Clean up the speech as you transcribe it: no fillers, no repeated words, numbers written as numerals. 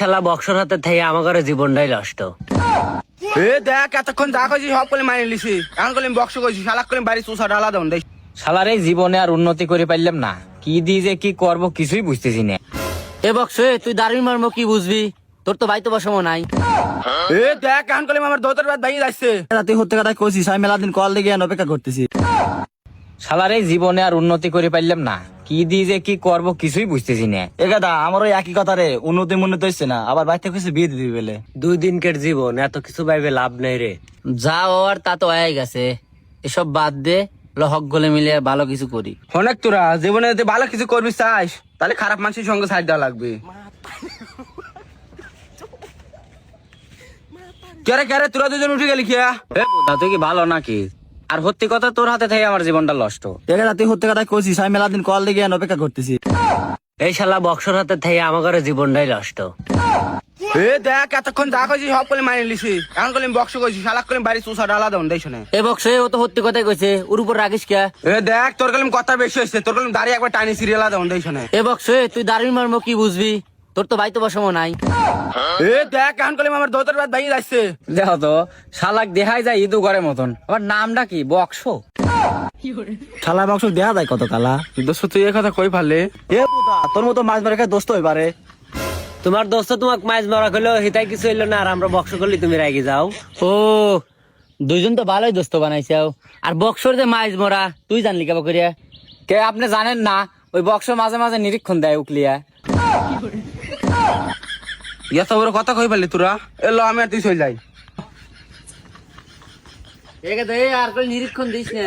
ঠেলা বক্সর হাতে থেকে আমাকে জীবনটাই নষ্ট। এ দেখ এতক্ষণ যা কইছি সব কলে মানি লিছি, এখন কলে বক্স কইছি শালাক কলে বাড়ি চুষা ঢালা দেন দেখ। শালার এই জীবনে আর উন্নতি করে পাইলাম না, কি দিয়ে যে কি করব কিছুই বুঝতেছি না। এ বক্স তুই দারুণ মারমো কি বুঝবি, তোর তো ভাই তো বসামো নাই। এ দেখ এখন কলে আমার দোতর বাদ ভাই যাচ্ছে। তুই হতে কথা কইছিস, আমি মেলা দিন কল লেগে অপেক্ষা করতেছি। শালার এই জীবনে আর উন্নতি করে পাইলাম না, কি দিয়ে যে কি করব কিছুই বুঝতেছি না। এ গাদা আমার ওই একই কথা রে, উন্নতি মুন্নতি হচ্ছে না, আবার বাইতে কইছে বিয়ে দিবি বলে। 2 দিনকের জীবন, এত কিছু ভাইবে লাভ নেই রে। যা হওয়ার তা তো হয়ে গেছে, এসব বাদ দে, হক গলে মিলে ভালো কিছু করি। অনেক তোরা জীবনে যদি ভালো কিছু করবি চাস, তাহলে খারাপ মানুষের সঙ্গে সাইড দেওয়া লাগবে। কেরে কেরে তোরা দুজন উঠে গেলি খেয়া। এ বোধা তুই কি ভালো নাকি? আর সত্যি কথা তোর হাতে থেকে আমার জীবনটা নষ্ট। এ গাদা তুই হতে কথা কইছিস, আমি মেলা দিন কল লেগে অপেক্ষা করতেছি। এই শালা বক্সর হাতে থেকে আমাকে জীবনটাই নষ্ট। এ দেখ এতক্ষণ যা কইছি সব কলে মানি লিছি, এখন কলে বক্স কইছি শালাক কলে বাড়ি চুষা ঢালা দেন দেখ শুনে। এ বক্স ও তো সত্যি কথাই কইছে, ওর উপর রাখিস কে? এ দেখ তোর কলম কথা বেশি হয়েছে, তোর কলম দাঁড়িয়ে একবার টানি সিরিয়াল দেন দেখ শুনে। এ বক্স তুই দারুণ মারমো কি বুঝবি, তোর তো ভাই তো বসামো নাই। এ দেখ এখন কলে আমার দোতর বাদ ভাই যাচ্ছে। দেখো তো শালাক দেখাই যায় ইদু ঘরের মতন, আমার নামটা কি বক্স? শালা বক্স দেখা যায় কত কালা। দোস্ত তুই এ কথা কই পারলে? এ বুদা তোর মতো মাছ মারে দোস্ত হইবারে। তোমার দোস্ত তোমাকে মাছ মারা করলো, হিতাই কিছু হইলো না, আর আমরা বক্স করলি তুমি রাগি যাও। ও দুইজন তো ভালোই দোস্ত বানাইছাও, আর বক্সর যে মাছ মরা তুই জানলি কেবা করিয়া? কে আপনি জানেন না, ওই বক্স মাঝে মাঝে নিরীক্ষণ দেয় উকলিয়া। এত বড় কথা কই পারলি তোরা? এলো আমি আর তুই চল যাই। আর নিরীক্ষণ দিস না।